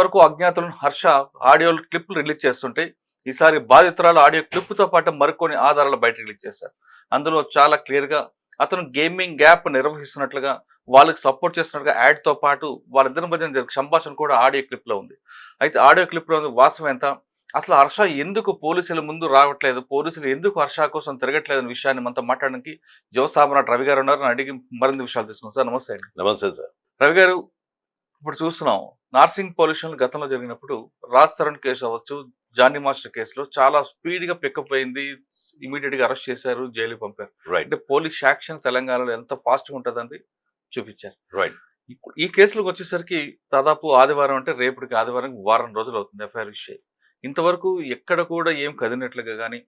వరకు అజ్ఞాతులను Harsha audio క్లిప్లు release చేస్తుంటే ఈసారి బాధితురాలు ఆడియో క్లిప్తో పాటు మరికొన్ని ఆధారాలు బయట రిలీజ్ చేశారు. అందులో చాలా క్లియర్గా అతను గేమింగ్ యాప్ నిర్వహిస్తున్నట్లుగా, వాళ్ళకి సపోర్ట్ చేస్తున్నట్టుగా యాడ్తో పాటు వాళ్ళిద్దరి మధ్య జరిగిన సంభాషణ కూడా ఆడియో క్లిప్లో ఉంది. అయితే ఆడియో క్లిప్లో ఉంది వాస్తవం ఎంత, అసలు హర్ష ఎందుకు పోలీసుల ముందు రావట్లేదు, పోలీసులు ఎందుకు హర్ష కోసం తిరగట్లేదు అనే విషయాన్ని మనతో మాట్లాడడానికి యువ సామ్రాట్ రవి గారు ఉన్నారు. అడిగి మరిన్ని విషయాలు తీసుకున్నాం. సార్ నమస్తే అండి. నమస్తే సార్. రవి గారు, ఇప్పుడు చూస్తున్నాం నార్సింగ్ పొల్యూషన్ గతంలో జరిగినప్పుడు రాజ్ తరుణ్ కేసు అవ్వచ్చు, జానీ మాస్టర్ కేసులో చాలా స్పీడ్గా పికప్ అయింది, ఇమీడియట్ గా అరెస్ట్ చేశారు, జైలుకి పంపారు. అంటే పోలీస్ యాక్షన్ తెలంగాణలో ఎంత ఫాస్ట్ గా ఉంటుందని చూపించారు. రైట్. ఈ కేసులకు వచ్చేసరికి దాదాపు ఆదివారం అంటే రేపటికి ఆదివారం వారం రోజులు అవుతుంది ఎఫ్ఐఆర్ విషయం. ఇంతవరకు ఎక్కడ కూడా ఏం కదినట్లుగా కానీ,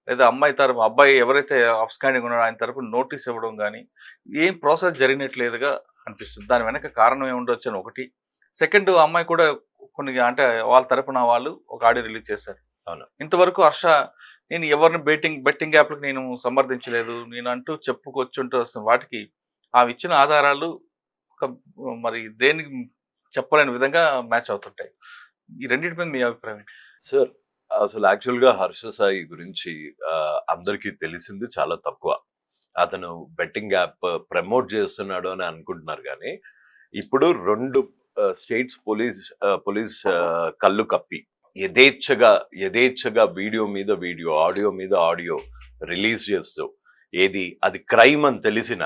లేదా అమ్మాయి తరపు అబ్బాయి ఎవరైతే అబ్స్కాండింగ్ ఉన్నాడో ఆయన తరపు నోటీస్ ఇవ్వడం కానీ ఏం ప్రాసెస్ జరిగినట్లేదుగా అనిపిస్తుంది. దాని వెనక కారణం ఏముండొచ్చు అని ఒకటి. సెకండ్, అమ్మాయి కూడా కొన్ని అంటే వాళ్ళ తరపున వాళ్ళు ఒక ఆడియో రిలీజ్ చేశారు. అవును. ఇంతవరకు హర్ష నేను ఎవరిని బెట్టింగ్ యాప్లకు నేను సమర్థించలేదు, నేను అంటూ చెప్పుకొచ్చుంటూ వస్తున్న వాటికి ఆమె ఇచ్చిన ఆధారాలు ఒక మరి దేనికి చెప్పలేని విధంగా మ్యాచ్ అవుతుంటాయి. ఈ రెండింటి మీద మీ అభిప్రాయం ఏంటి? సార్, అసలు యాక్చువల్గా హర్ష సాయి గురించి అందరికీ తెలిసింది చాలా తక్కువ. అతను బెట్టింగ్ యాప్ ప్రమోట్ చేస్తున్నాడు అని అనుకుంటున్నారు, కానీ ఇప్పుడు 2 స్టేట్స్ పోలీస్ కళ్ళు కప్పి యథేచ్ఛగా వీడియో మీద వీడియో, ఆడియో మీద ఆడియో రిలీజ్ చేస్తూ అది క్రైమ్ అని తెలిసిన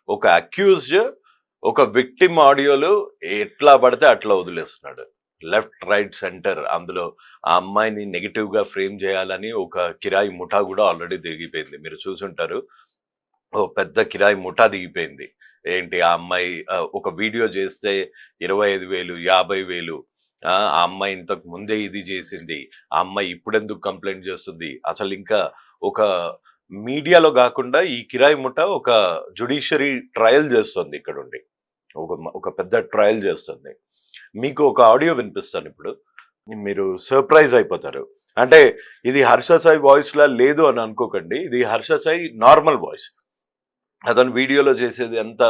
ఒక అక్యూజ్డ్ ఒక విక్టిమ్ ఆడియోలు ఎట్లా పడితే అట్లా వదిలేస్తున్నాడు. Left right centre. అందులో ఆ అమ్మాయిని నెగిటివ్ గా ఫ్రేమ్ చేయాలని ఒక కిరాయి ముఠా కూడా ఆల్రెడీ దిగిపోయింది. మీరు చూసుంటారు, ఓ పెద్ద కిరాయి ముఠా దిగిపోయింది. ఏంటి, ఆ అమ్మాయి ఒక వీడియో చేస్తే 25,000 50,000, ఆ అమ్మాయి ఇంతకు ముందే ఇది చేసింది, ఆ అమ్మాయి ఇప్పుడెందుకు కంప్లైంట్ చేస్తుంది. అసలు ఇంకా ఒక మీడియాలో కాకుండా ఈ కిరాయి ముఠా ఒక జ్యుడిషియరీ ట్రయల్ చేస్తుంది. ఇక్కడ ఉండి ఒక పెద్ద ట్రయల్ చేస్తుంది. మీకు ఒక ఆడియో వినిపిస్తాను ఇప్పుడు, మీరు సర్ప్రైజ్ అయిపోతారు. అంటే ఇది హర్ష సాయి వాయిస్ లా లేదు అని అనుకోకండి, ఇది హర్ష సాయి నార్మల్ వాయిస్. అతను వీడియోలో చేసేది అంత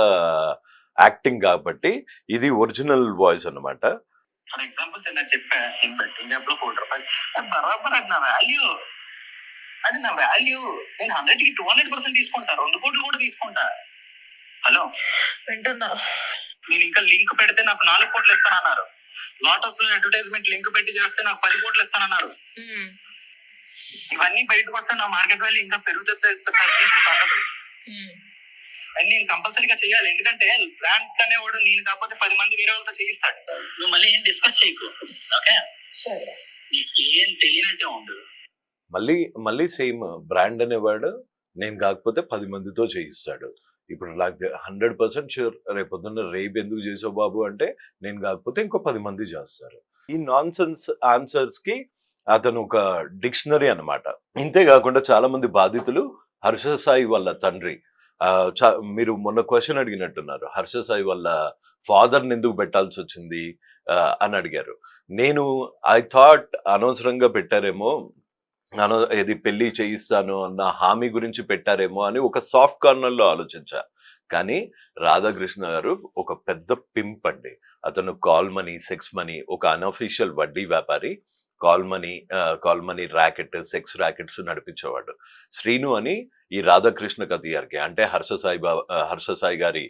యాక్టింగ్ కాబట్టి ఇది ఒరిజినల్ వాయిస్ అన్నమాట. ఫర్ ఎగ్జాంపుల్ నేను చెప్పా, నేను బెట్టింగ్ యాప్ లో ₹1 బరాబర్ అది నా వాల్యూ, అది నా వాల్యూ. నేను 100కి 200% తీసుకుంటా, 2 కోట్లు కూడా తీసుకుంటా. హలో వింటున్నా. నేను ఇంకా లింక్ పెడితే నాకు 4 కోట్లు ఇస్తానన్నారు. లోటస్ లో అడ్వర్టైజ్మెంట్ లింక్ పెట్టి చేస్తే నాకు 10 కోట్లు ఇస్తానన్నారు. ఇవన్నీ బయటకు వస్తే నా మార్కెట్ వాల్యూ ఇంకా పెరుగుతుంది, తగ్గదు. అని నేను కంపల్సరీగా చేయాలి. ఎందుకంటే బ్రాండ్ అనేవాడు నేను కాకపోతే 10 మంది వేరే వాళ్ళతో చేయిస్తాడు. నువ్వు మళ్ళీ ఏం డిస్కస్ చేయకు, ఓకే? నీకేం తెలియనట్టే ఉండు. మళ్ళీ సేమ్ బ్రాండ్ అనేవాడు నేను కాకపోతే 10 మందితో చేయిస్తాడు. ఇప్పుడు నాకు 100% షూర్ రేపొద్దున్న రేపు ఎందుకు చేసావు బాబు అంటే నేను కాకపోతే ఇంకో 10 మంది చేస్తారు. ఈ నాన్ సెన్స్ ఆన్సర్స్ కి అతను ఒక డిక్షనరీ అన్నమాట. ఇంతే కాకుండా చాలా మంది బాధితులు హర్ష సాయి వాళ్ళ తండ్రి, మీరు మొన్న క్వశ్చన్ అడిగినట్టున్నారు, హర్ష సాయి వాళ్ళ ఫాదర్ని ఎందుకు పెట్టాల్సి వచ్చింది అని అడిగారు. నేను ఐ థాట్ అనవసరంగా పెట్టారేమో, ఇది పెళ్లి చేయిస్తాను అన్న హామీ గురించి పెట్టారేమో అని ఒక సాఫ్ట్ కార్నర్లో ఆలోచించా. కానీ రాధాకృష్ణ గారు ఒక పెద్ద పింప్ అండి. అతను కాల్ మనీ, సెక్స్ మనీ, ఒక అనఫీషియల్ వడ్డీ వ్యాపారి. Call money racket, sex rackets నడిపించేవాడు. శ్రీను అని ఈ రాధాకృష్ణ కతియార్కి అంటే హర్ష సాయి గారి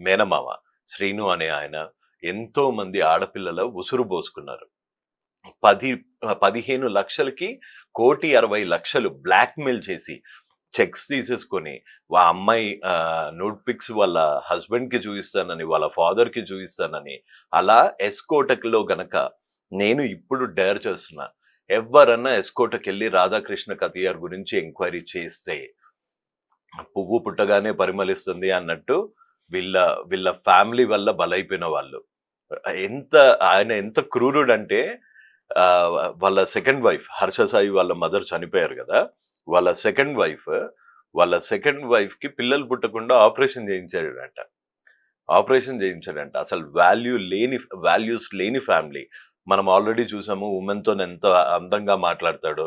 మేనమామ శ్రీను అనే ఆయన ఎంతో మంది ఆడపిల్లల ఉసురు పోసుకున్నారు. 15 లక్షలకి 1,60,00,000 బ్లాక్మెయిల్ చేసి చెక్స్ తీసేసుకొని ఆ అమ్మాయి నోట్ పిక్స్ వాళ్ళ హస్బెండ్ కి చూపిస్తానని, వాళ్ళ ఫాదర్ కి చూపిస్తానని, అలా ఎస్కోటక్లో గనక నేను ఇప్పుడు డేర్ చేస్తున్నా, ఎవరన్నా ఎస్కోటకి వెళ్ళి రాధాకృష్ణ కతియార్ గురించి ఎంక్వైరీ చేస్తే పువ్వు పుట్టగానే పరిమళిస్తుంది అన్నట్టు వీళ్ళ ఫ్యామిలీ వల్ల బలైపోయిన వాళ్ళు. ఆయన ఎంత క్రూరుడు అంటే, వాళ్ళ సెకండ్ వైఫ్ హర్ష సాయి వాళ్ళ మదర్ చనిపోయారు కదా, వాళ్ళ సెకండ్ వైఫ్ కి పిల్లలు పుట్టకుండా ఆపరేషన్ చేయించాడంట. అసలు వాల్యూస్ లేని ఫ్యామిలీ. మనం ఆల్రెడీ చూసాము ఉమెన్తో ఎంత అందంగా మాట్లాడతాడో.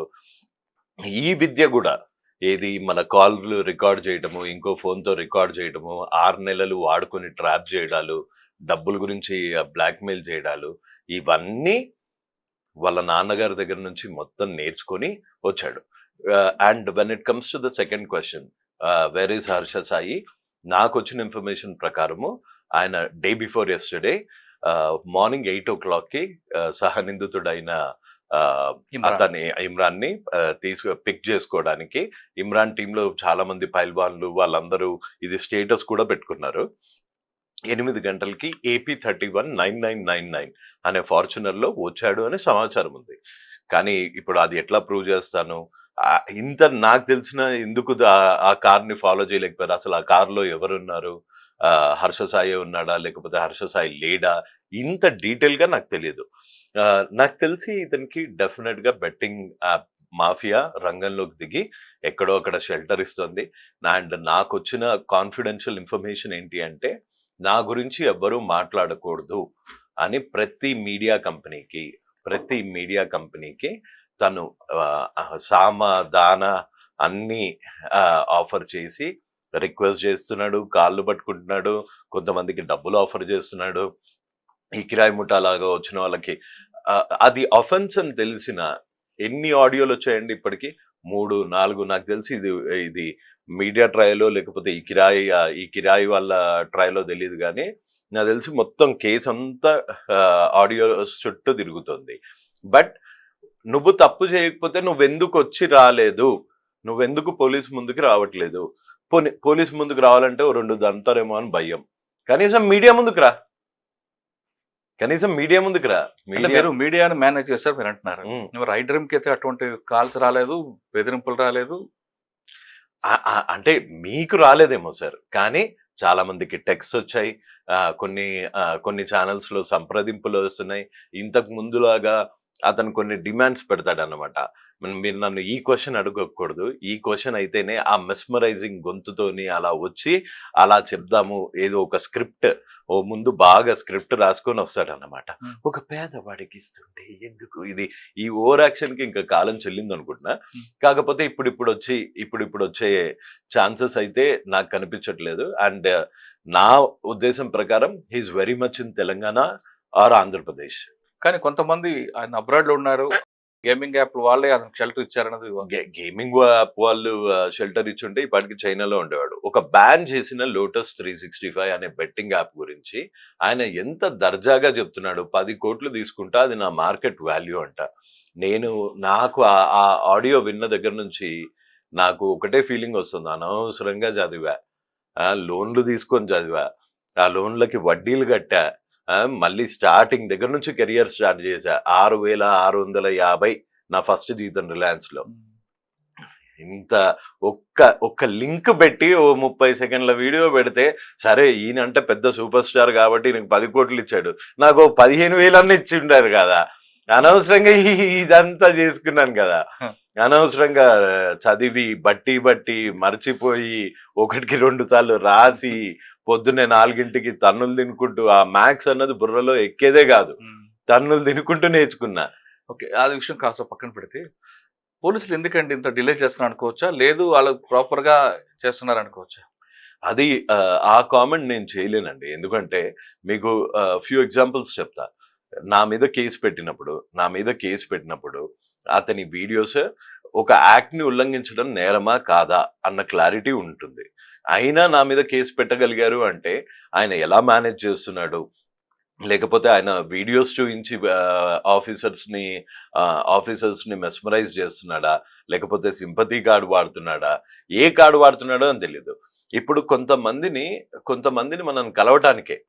ఈ విద్య కూడా ఏది మన కాల్లు రికార్డ్ చేయడము, ఇంకో ఫోన్తో రికార్డ్ చేయడము, 6 నెలలు వాడుకొని ట్రాప్ చేయడాలు, డబ్బుల గురించి బ్లాక్మెయిల్ చేయడాలు, ఇవన్నీ వాళ్ళ నాన్నగారి దగ్గర నుంచి మొత్తం నేర్చుకొని వచ్చాడు. And when it comes to the second question, where is Harsha Sai, నాకు వచ్చిన ఇన్ఫర్మేషన్ ప్రకారము ఆయన డే బిఫోర్ ఎస్టర్డే మార్నింగ్ 8 o'clockకి సహనిందితుడైన అతని ఇమ్రాన్ ని పిక్ చేసుకోవడానికి, ఇమ్రాన్ టీంలో చాలా మంది పైల్వాన్లు వాళ్ళందరూ ఇది స్టేటస్ కూడా పెట్టుకున్నారు. 8 గంటలకి AP 319999 అనే ఫార్చునర్ లో వచ్చాడు అనే సమాచారం ఉంది. కానీ ఇప్పుడు అది ఎట్లా ప్రూవ్ చేస్తాను? ఇంత నాకు తెలిసిన ఎందుకు ఆ కార్ ని ఫాలో చేయలేకపోయారు? అసలు ఆ కార్ లో ఎవరున్నారు? హర్ష సాయి ఉన్నాడా లేకపోతే హర్ష సాయి లేడా? ఇంత డీటెయిల్ గా నాకు తెలియదు. నాకు తెలిసి ఇతనికి డెఫినెట్ గా బెట్టింగ్ యాప్ మాఫియా రంగంలోకి దిగి ఎక్కడో అక్కడ షెల్టర్ ఇస్తుంది. అండ్ నాకు వచ్చిన కాన్ఫిడెన్షియల్ ఇన్ఫర్మేషన్ ఏంటి అంటే, నా గురించి ఎవ్వరూ మాట్లాడకూడదు అని ప్రతి మీడియా కంపెనీకి తను సామ దాన అన్ని ఆఫర్ చేసి రిక్వెస్ట్ చేస్తున్నాడు, కాళ్ళు పట్టుకుంటున్నాడు, కొంతమందికి డబ్బులు ఆఫర్ చేస్తున్నాడు. ఈ కిరాయి ముఠా లాగా వచ్చిన వాళ్ళకి అది అఫెన్స్ అని తెలిసిన ఎన్ని ఆడియోలు వచ్చాయండి ఇప్పటికి? 3, 4 నాకు తెలిసి ఇది మీడియా ట్రయలో లేకపోతే ఈ కిరాయి వాళ్ళ ట్రయలో తెలియదు, కానీ నాకు తెలిసి మొత్తం కేసు అంతా ఆడియోస్ చుట్టూ తిరుగుతుంది. బట్ నువ్వు తప్పు చేయకపోతే నువ్వెందుకు వచ్చి రాలేదు? నువ్వెందుకు పోలీస్ ముందుకు రావట్లేదు? పోలీస్ ముందుకు రావాలంటే 2 దంతారేమో అని భయం. కనీసం మీడియా ముందుకు రా. మీరు మీడియాను మేనేజ్ చేస్తారు మీరు అంటున్నారు. రైడర్ కి అయితే అటువంటి కాల్స్ రాలేదు, బెదిరింపులు రాలేదు. అంటే మీకు రాలేదేమో సార్, కానీ చాలా మందికి టెక్స్ట్ వచ్చాయి. కొన్ని ఛానల్స్ లో సంప్రదింపులు వస్తున్నాయి. ఇంతకు ముందులాగా అతను కొన్ని డిమాండ్స్ పెడతాడన్నమాట. మీరు నన్ను ఈ క్వశ్చన్ అడగకూడదు, ఈ క్వశ్చన్ అయితేనే ఆ మెస్మరైజింగ్ గొంతుతోని అలా వచ్చి అలా చెప్దాము, ఏదో ఒక స్క్రిప్ట్ ముందు బాగా స్క్రిప్ట్ రాసుకొని వస్తాడన్నమాట. ఒక పేదవాడికి ఇస్తుంటే ఎందుకు ఇది? ఈ ఓవర్ యాక్షన్ కి ఇంకా కాలం చెల్లింది అనుకుంటున్నా. కాకపోతే ఇప్పుడు వచ్చే ఛాన్సెస్ అయితే నాకు కనిపించట్లేదు. అండ్ నా ఉద్దేశం ప్రకారం he's very much in Telangana are Andhra Pradesh. కానీ కొంతమంది ఆయన అబ్రాడ్ లో ఉన్నారు, గేమింగ్ యాప్ వాళ్ళే అతనికి షెల్టర్ ఇచ్చారన్నది. గేమింగ్ యాప్ వాళ్ళు షెల్టర్ ఇచ్చుంటే ఇప్పటికి చైనాలో ఉండేవాడు. ఒక బ్యాన్ చేసిన లోటస్ 365 అనే బెట్టింగ్ యాప్ గురించి ఆయన ఎంత దర్జాగా చెప్తున్నాడు. 10 కోట్లు తీసుకుంటా, అది నా మార్కెట్ వాల్యూ అంట. నాకు ఆ ఆడియో విన్న దగ్గర నుంచి నాకు ఒకటే ఫీలింగ్ వస్తుంది, అనవసరంగా చదివా, లోన్లు తీసుకొని చదివా, ఆ లోన్లకి వడ్డీలు కట్టా, మళ్ళీ స్టార్టింగ్ దగ్గర నుంచి కెరియర్ స్టార్ట్ చేశా. 6,650 నా ఫస్ట్ జీతం రిలయన్స్ లో. ఇంత ఒక్క లింక్ పెట్టి 30 సెకండ్ల వీడియో పెడితే సరే ఈయన అంటే పెద్ద సూపర్ స్టార్ కాబట్టి నీకు 10 కోట్లు ఇచ్చాడు, నాకు 15,000 ఇచ్చి ఉండారు కదా. అనవసరంగా ఇదంతా చేసుకున్నాను కదా. అనవసరంగా చదివి బట్టి మర్చిపోయి 1కి 2 సార్లు రాసి పొద్దున్నే 4ంటికి తన్నులు తినుకుంటూ, ఆ మ్యాథ్స్ అన్నది బుర్రలో ఎక్కేదే కాదు, తన్నులు తినుకుంటూ నేర్చుకున్నా. ఓకే, అది విషయం కాస్త పక్కన పెడితే పోలీసులు ఎందుకంటే ఇంత డిలే చేస్తున్నారు అనుకోవచ్చా, లేదు వాళ్ళు ప్రాపర్ గా చేస్తున్నారు అనుకోవచ్చా? అది ఆ కామెంట్ నేను చేయలేనండి. ఎందుకంటే మీకు ఫ్యూ ఎగ్జాంపుల్స్ చెప్తా. నా మీద కేసు పెట్టినప్పుడు అతని వీడియోస్ ఒక యాక్ట్ ని ఉల్లంఘించడం నేరమా కాదా అన్న క్లారిటీ ఉంటుంది. అయినా నా మీద కేసు పెట్టగలిగారు అంటే ఆయన ఎలా మేనేజ్ చేస్తున్నాడు, లేకపోతే ఆయన వీడియోస్ చూపించి ఆఫీసర్స్ ని మెస్మరైజ్ చేస్తున్నాడా, లేకపోతే సింపతి కార్డు వాడుతున్నాడా, ఏ కార్డు వాడుతున్నాడో అని తెలియదు. ఇప్పుడు కొంతమందిని మనం కలవటానికే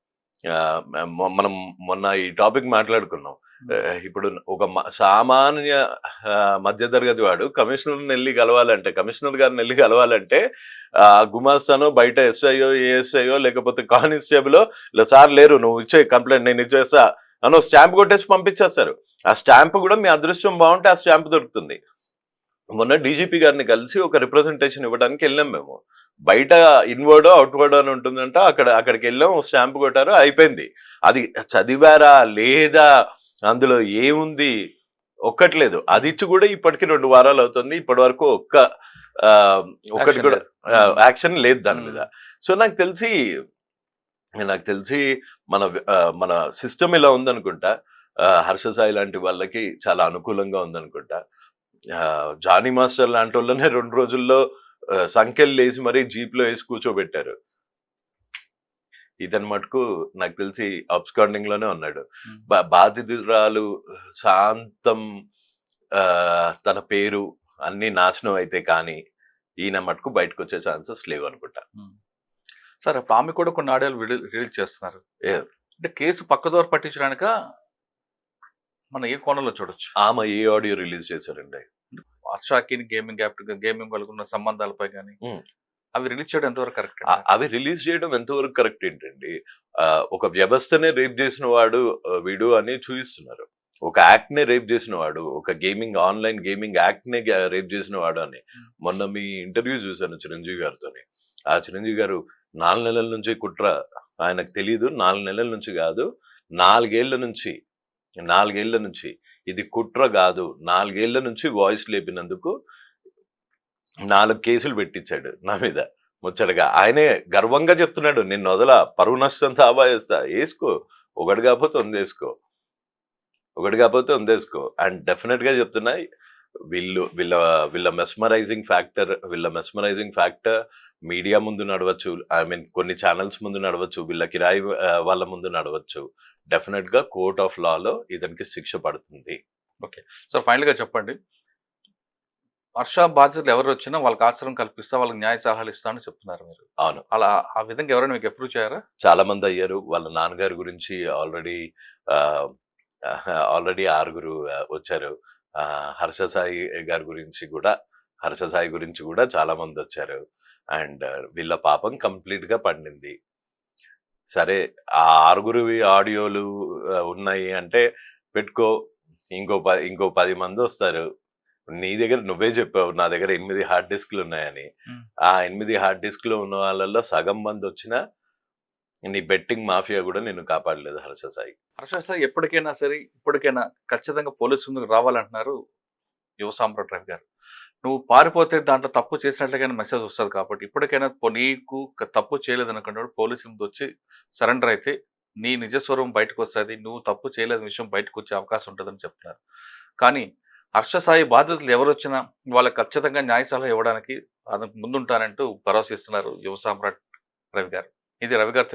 మనం మొన్న ఈ టాపిక్ మాట్లాడుకున్నాం. ఇప్పుడు ఒక సామాన్య మధ్యతరగతి వాడు కమిషనర్ గారిని వెళ్ళి కలవాలంటే గుమాస్తానో బయట ఎస్ఐయో ఏఎస్ఐయో లేకపోతే కానిస్టేబుల్ సార్ లేరు, నువ్వు ఇచ్చే కంప్లైంట్ నేను ఇచ్చేస్తా అని స్టాంప్ కొట్టేసి పంపించేస్తారు. ఆ స్టాంప్ కూడా మీ అదృష్టం బాగుంటే ఆ స్టాంప్ దొరుకుతుంది. మొన్న డీజీపీ గారిని కలిసి ఒక రిప్రజెంటేషన్ ఇవ్వడానికి వెళ్ళాం మేము. బయట ఇన్వర్డో అవుట్వర్డో అని ఉంటుందంట, అక్కడికి వెళ్ళాం, స్టాంప్ కొట్టారు, అయిపోయింది. అది చదివారా లేదా, అందులో ఏముంది ఒక్కట్లేదు. అది ఇచ్చి కూడా ఇప్పటికి 2 వారాలు అవుతుంది, ఇప్పటి వరకు ఒక్కటి కూడా యాక్షన్ లేదు దాని మీద. సో నాకు తెలిసి మన సిస్టమ్ ఇలా ఉందనుకుంటా. హర్ష సాయి లాంటి వాళ్ళకి చాలా అనుకూలంగా ఉందనుకుంటా. జానీ మాస్టర్ లాంటి వాళ్ళనే 2 రోజుల్లో సంఖ్యలు లేసి మరీ జీప్లో వేసి కూర్చోబెట్టారు. ఇతని మటుకు నాకు తెలిసి అబ్స్కాండింగ్ లోనే ఉన్నాడు. బాధితురాలు శాంతం తన పేరు అన్ని నాశనం అయితే కానీ ఈయన మటుకు బయటకు వచ్చే ఛాన్సెస్ లేవు అనుకుంటా. సార్ ఇప్పుడు ఆమె కూడా కొన్ని ఆడియోలు రిలీజ్ చేస్తున్నారు. Yeah. అంటే కేసు పక్కదోర పట్టించడానిక మనం ఏ కోణంలో చూడొచ్చు? ఆమె ఏ ఆడియో రిలీజ్ చేశారండి? హర్షాకి గేమింగ్ వాళ్ళకున్న సంబంధాలపై కానీ అవి రిలీజ్ చేయడం ఎంతవరకు కరెక్ట్? అవి రిలీజ్ చేయడం ఎంతవరకు కరెక్ట్ ఏంటండి? ఒక వ్యవస్థనే రేప్ చేసిన వాడు వీడు అని చూపిస్తున్నారు. ఒక యాక్ట్ నే రేప్ చేసిన వాడు, ఒక ఆన్లైన్ గేమింగ్ యాక్ట్ నే రేప్ చేసిన వాడు అని. మొన్న మీ ఇంటర్వ్యూ చూశాను చిరంజీవి గారితోని. ఆ చిరంజీవి గారు 4 నెలల నుంచి కుట్ర ఆయనకు తెలియదు, 4 నెలల నుంచి కాదు, 4 ఏళ్ల నుంచి ఇది కుట్ర కాదు, 4 ఏళ్ల నుంచి వాయిస్ లేపినందుకు 4 కేసులు పెట్టించాడు నా మీద ముచ్చటగా. ఆయనే గర్వంగా చెప్తున్నాడు, నేను వదల పరువు నష్టం తాబా వేస్తా, వేసుకో, ఒకటి కాకపోతే వందేసుకో. అండ్ డెఫినెట్ గా చెప్తున్నా, వీళ్ళ మెస్మరైజింగ్ ఫ్యాక్టర్ మీడియా ముందు నడవచ్చు, కొన్ని ఛానల్స్ ముందు నడవచ్చు, వీళ్ళ కిరాయి వాళ్ళ ముందు నడవచ్చు. డెఫినెట్ గా కోర్ట్ ఆఫ్ లాలో ఇతనికి శిక్ష పడుతుంది. ఓకే సార్, ఫైనల్ గా చెప్పండి, హర్ష బాధితులు ఎవరు వచ్చినా వాళ్ళకి ఆశ్రయం కల్పిస్తా, వాళ్ళకి న్యాయ సలహాలు ఇస్తా అని చెప్తున్నారు మీరు. అవును, అలా ఆ విధంగా ఎవరైనా మీకు అప్రూవ్ చేయారా? చాలా మంది అయ్యారు. వాళ్ళ నాన్నగారి గురించి ఆల్రెడీ 6 వచ్చారు. హర్ష సాయి గురించి కూడా చాలా మంది వచ్చారు. అండ్ వీళ్ళ పాపం కంప్లీట్ గా పండింది. సరే, ఆ 6 ఆడియోలు ఉన్నాయి అంటే పెట్టుకో, ఇంకో 10 మంది వస్తారు. నీ దగ్గర నువ్వే చెప్పావు నా దగ్గర 8 హార్డ్ డిస్క్లు ఉన్నాయని. ఆ 8 హార్డ్ డిస్క్లు ఉన్న వాళ్ళల్లో సగం మంది వచ్చినా నీ బెట్టింగ్ మాఫియా కూడా నేను కాపాడలేదు హర్ష సాయి. ఇప్పటికైనా ఖచ్చితంగా పోలీసు ముందుకు రావాలంటున్నారు యువ సామ్రాట్ రవి గారు. నువ్వు పారిపోతే దాంట్లో తప్పు చేసినట్లుగానే మెసేజ్ వస్తుంది కాబట్టి ఇప్పటికైనా నీకు తప్పు చేయలేదు అనుకున్నాడు పోలీసు ముందు వచ్చి సరెండర్ అయితే నీ నిజస్వరూపం బయటకు వస్తుంది, నువ్వు తప్పు చేయలేని విషయం బయటకు వచ్చే అవకాశం ఉంటుందని చెప్తున్నారు. కానీ హర్ష సాయి బాధితులు ఎవరు వచ్చినా వాళ్ళకి ఖచ్చితంగా న్యాయ సలహా ఇవ్వడానికి ముందుంటానంటూ భరోసా ఇస్తున్నారు యువ సామ్రాట్ రవి గారు. ఇది రవి గారు